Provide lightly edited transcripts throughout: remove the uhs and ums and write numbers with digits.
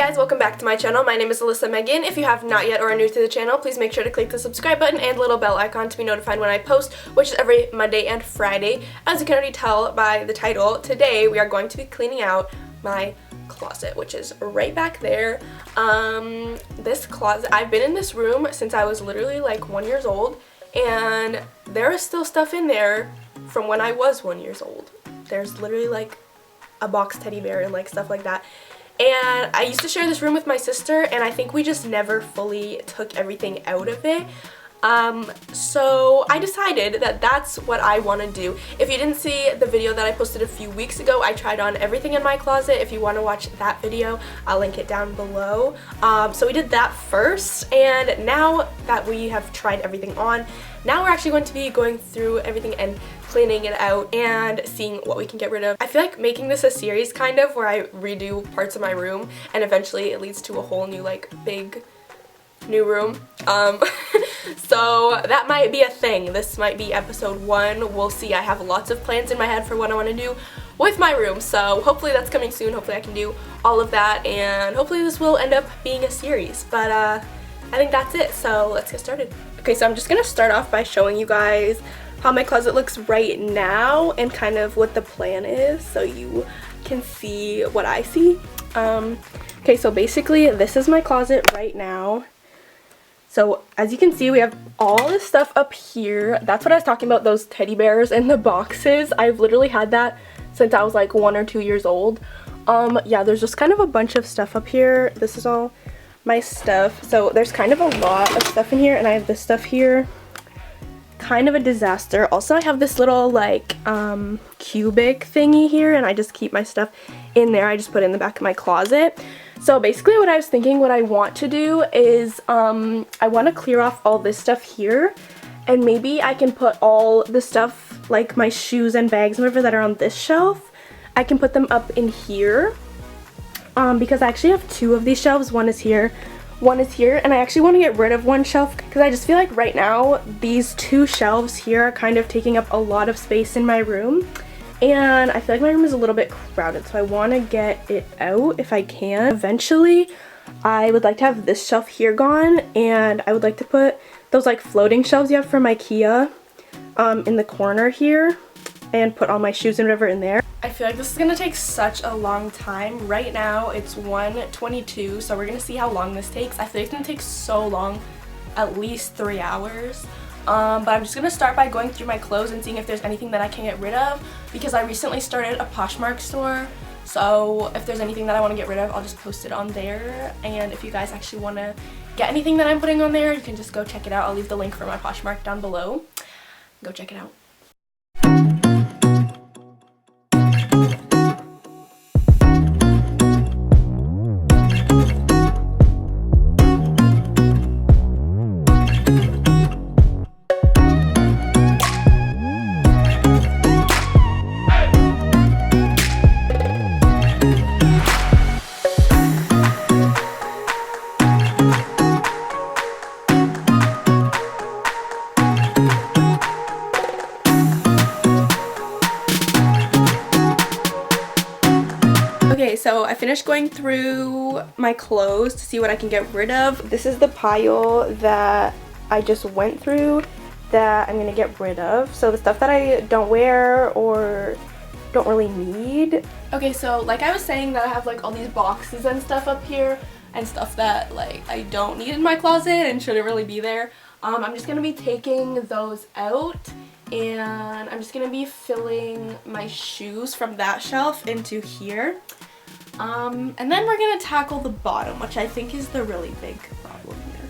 guys, welcome back to my channel. My name is Alyssa Meghan. If you have not yet or are new to the channel, please make sure to click the subscribe button and little bell icon to be notified when I post, which is every Monday and Friday. As you can already tell by the title, today we are going to be cleaning out my closet, which is right back there. This closet, I've been in this room since I was literally like 1 year old, and there is still stuff in there from when I was 1 year old. There's literally like a box teddy bear and like stuff like that. And I used to share this room with my sister, and I think we just never fully took everything out of it. So I decided that that's what I want to do. If you didn't see the video that I posted a few weeks ago, I tried on everything in my closet. If you want to watch that video, I'll link it down below. So we did that first, and now that we have tried everything on, now we're actually going to be going through everything and cleaning it out and seeing what we can get rid of. I feel like making this a series kind of where I redo parts of my room and eventually it leads to a whole new like big new room. So that might be a thing. This might be episode 1. We'll see. I have lots of plans in my head for what I want to do with my room, so hopefully that's coming soon. Hopefully I can do all of that, and hopefully this will end up being a series. But I think that's it, so let's get started. Okay, so I'm just gonna start off by showing you guys how my closet looks right now and kind of what the plan is so you can see what I see. Okay, so basically this is my closet right now. So as you can see, we have all this stuff up here. That's what I was talking about, those teddy bears and the boxes. I've literally had that since I was like 1 or 2 years old. Yeah, there's just kind of a bunch of stuff up here. This is all my stuff. So there's kind of a lot of stuff in here, and I have this stuff here. Kind of a disaster. Also, I have this little like cubic thingy here, and I just keep my stuff in there. I just put it in the back of my closet. So basically what I was thinking, what I want to do is I want to clear off all this stuff here, and maybe I can put all the stuff like my shoes and bags and whatever that are on this shelf, I can put them up in here, because I actually have 2 of these shelves. One is here, and I actually want to get rid of one shelf because I just feel like right now these 2 shelves here are kind of taking up a lot of space in my room, and I feel like my room is a little bit crowded, so I want to get it out if I can. Eventually I would like to have this shelf here gone, and I would like to put those like floating shelves you have from IKEA in the corner here, and put all my shoes and whatever in there. I feel like this is gonna take such a long time. Right now it's 1:22, so we're gonna see how long this takes. I feel like it's gonna take so long, at least 3 hours. But I'm just gonna start by going through my clothes and seeing if there's anything that I can get rid of, because I recently started a Poshmark store. So if there's anything that I want to get rid of, I'll just post it on there. And if you guys actually want to get anything that I'm putting on there, you can just go check it out. I'll leave the link for my Poshmark down below. Go check it out. Okay, so I finished going through my clothes to see what I can get rid of. This is the pile that I just went through that I'm gonna get rid of. So the stuff that I don't wear or don't really need. Okay, so like I was saying, that I have like all these boxes and stuff up here and stuff that like I don't need in my closet and shouldn't really be there. I'm just gonna be taking those out, and I'm just gonna be filling my shoes from that shelf into here. And then we're gonna tackle the bottom, which I think is the really big problem here.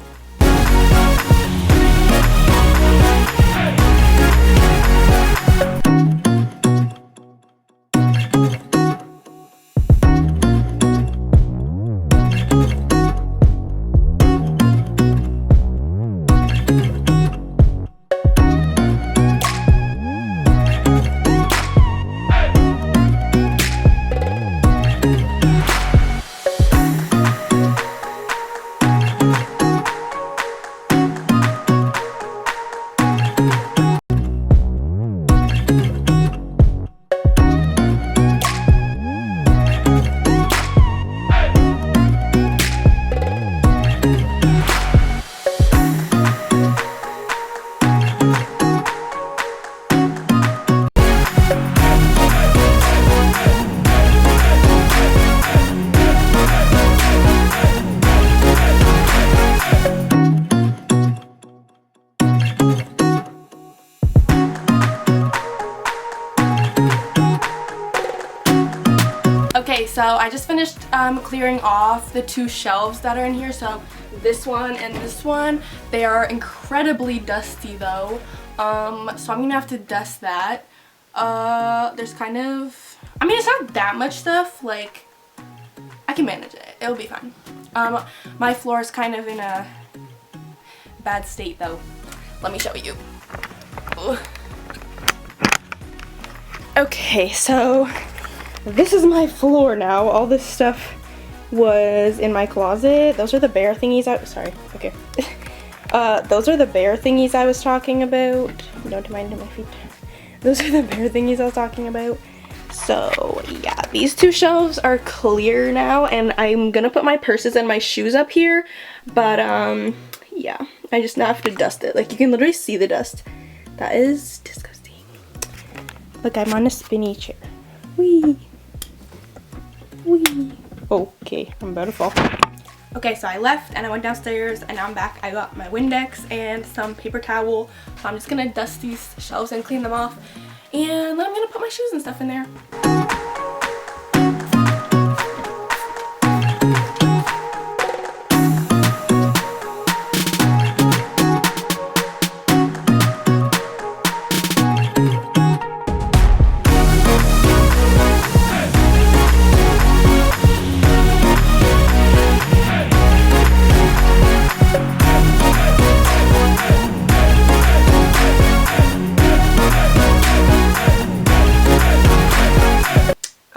so I just finished clearing off the 2 shelves that are in here. So this one and this one. They are incredibly dusty though. So I'm gonna have to dust that. There's kind of, I mean, it's not that much stuff. Like, I can manage it. It'll be fine. My floor is kind of in a bad state though. Let me show you. Ooh. Okay, so this is my floor now. All this stuff was in my closet. Those are the bare thingies sorry, okay. Those are the bare thingies I was talking about. Don't mind my feet. Those are the bare thingies I was talking about. So yeah, these 2 shelves are clear now, and I'm gonna put my purses and my shoes up here, but yeah, I just now have to dust it. Like, you can literally see the dust. That is disgusting. Look, I'm on a spinny chair. Whee! Whee! Okay, I'm about to fall. Okay, so I left and I went downstairs and now I'm back. I got my Windex and some paper towel. So I'm just gonna dust these shelves and clean them off. And then I'm gonna put my shoes and stuff in there.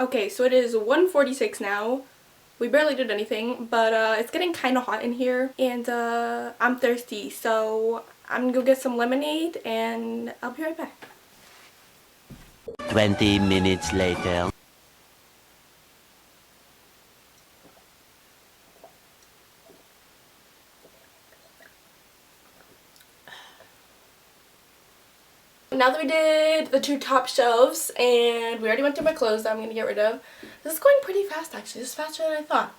Okay, so it is 1:46 now. We barely did anything, but it's getting kind of hot in here, and I'm thirsty, so I'm gonna go get some lemonade, and I'll be right back. 20 minutes later. Now that we did the 2 top shelves and we already went through my clothes that I'm going to get rid of, this is going pretty fast actually. This is faster than I thought.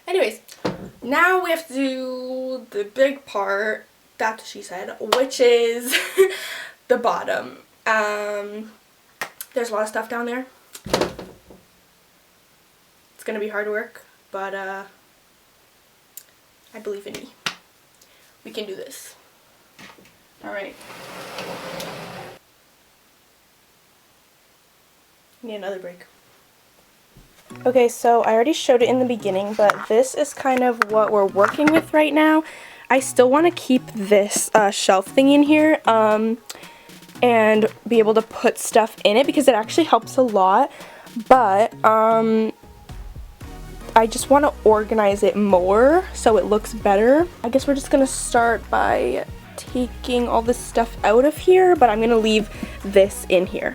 Anyways, now we have to do the big part, that's what she said, which is the bottom. There's a lot of stuff down there. It's going to be hard work, but I believe in me. We can do this. Alright. Need another break. Okay, so I already showed it in the beginning, but this is kind of what we're working with right now. I still want to keep this shelf thing in here and be able to put stuff in it because it actually helps a lot, but I just want to organize it more so it looks better. I guess we're just going to start by taking all this stuff out of here, but I'm going to leave this in here.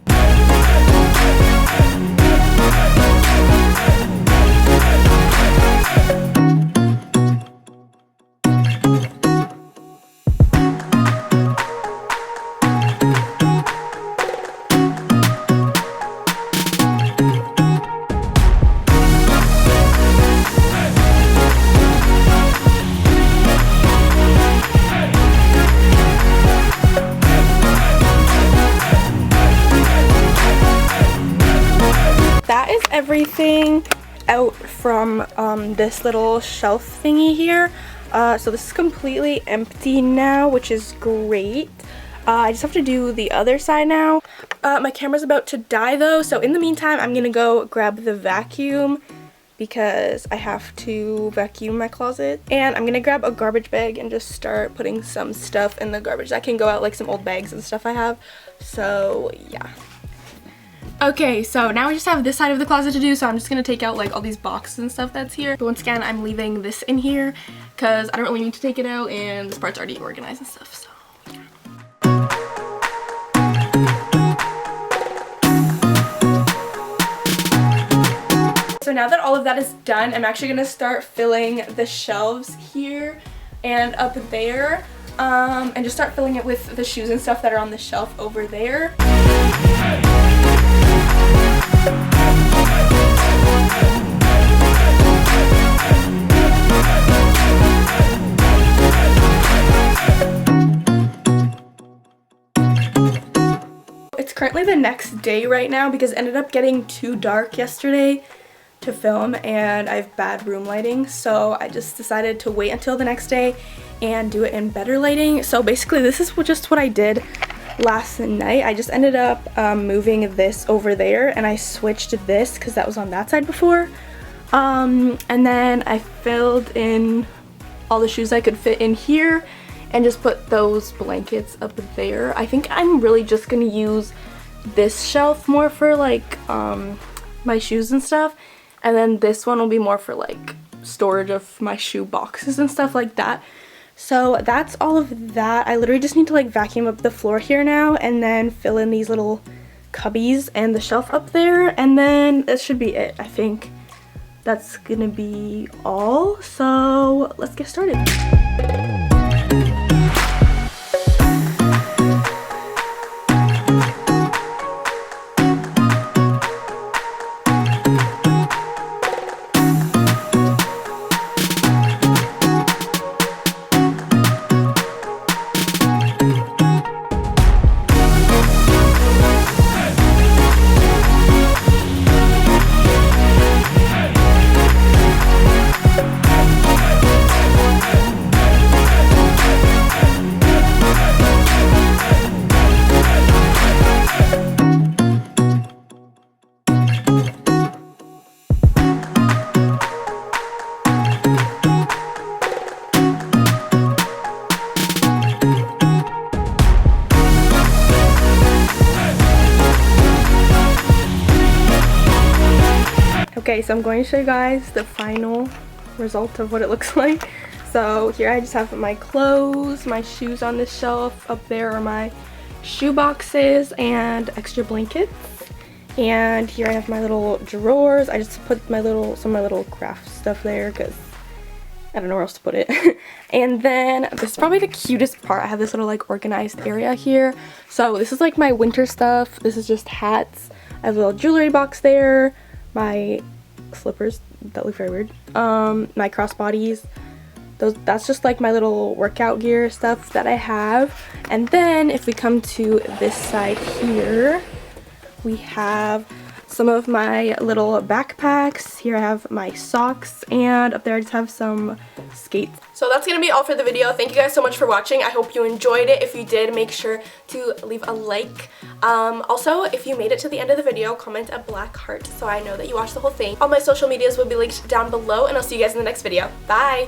Everything out from this little shelf thingy here. So this is completely empty now, which is great. I just have to do the other side now. My camera's about to die though, so in the meantime I'm gonna go grab the vacuum because I have to vacuum my closet, and I'm gonna grab a garbage bag and just start putting some stuff in the garbage that can go out, like some old bags and stuff I have. So yeah. Okay, so now we just have this side of the closet to do, so I'm just going to take out like all these boxes and stuff that's here. But once again, I'm leaving this in here because I don't really need to take it out and this part's already organized and stuff, so yeah. So now that all of that is done, I'm actually going to start filling the shelves here and up there, and just start filling it with the shoes and stuff that are on the shelf over there. It's currently the next day right now because it ended up getting too dark yesterday. to film and I have bad room lighting, so I just decided to wait until the next day and do it in better lighting. So basically this is just what I did last night. I just ended up moving this over there, and I switched this because that was on that side before. And then I filled in all the shoes I could fit in here and just put those blankets up there. I think I'm really just gonna use this shelf more for like my shoes and stuff, and then this one will be more for like storage of my shoe boxes and stuff like that. So that's all of that. I literally just need to like vacuum up the floor here now and then fill in these little cubbies and the shelf up there, and then that should be it. I think that's gonna be all, so let's get started. Okay, so I'm going to show you guys the final result of what it looks like. So here I just have my clothes, my shoes on this shelf. Up there are my shoe boxes and extra blankets. And here I have my little drawers. I just put some of my little craft stuff there because I don't know where else to put it. And then this is probably the cutest part. I have this little like organized area here. So this is like my winter stuff. This is just hats. I have a little jewelry box there. My slippers that look very weird, my crossbodies, that's just like my little workout gear stuff that I have. And then if we come to this side here, we have some of my little backpacks. Here I have my socks, and up there I just have some skates. So that's gonna be all for the video. Thank you guys so much for watching. I hope you enjoyed it. If you did, make sure to leave a like. Also, if you made it to the end of the video, comment a black heart so I know that you watched the whole thing. All my social medias will be linked down below, and I'll see you guys in the next video. Bye!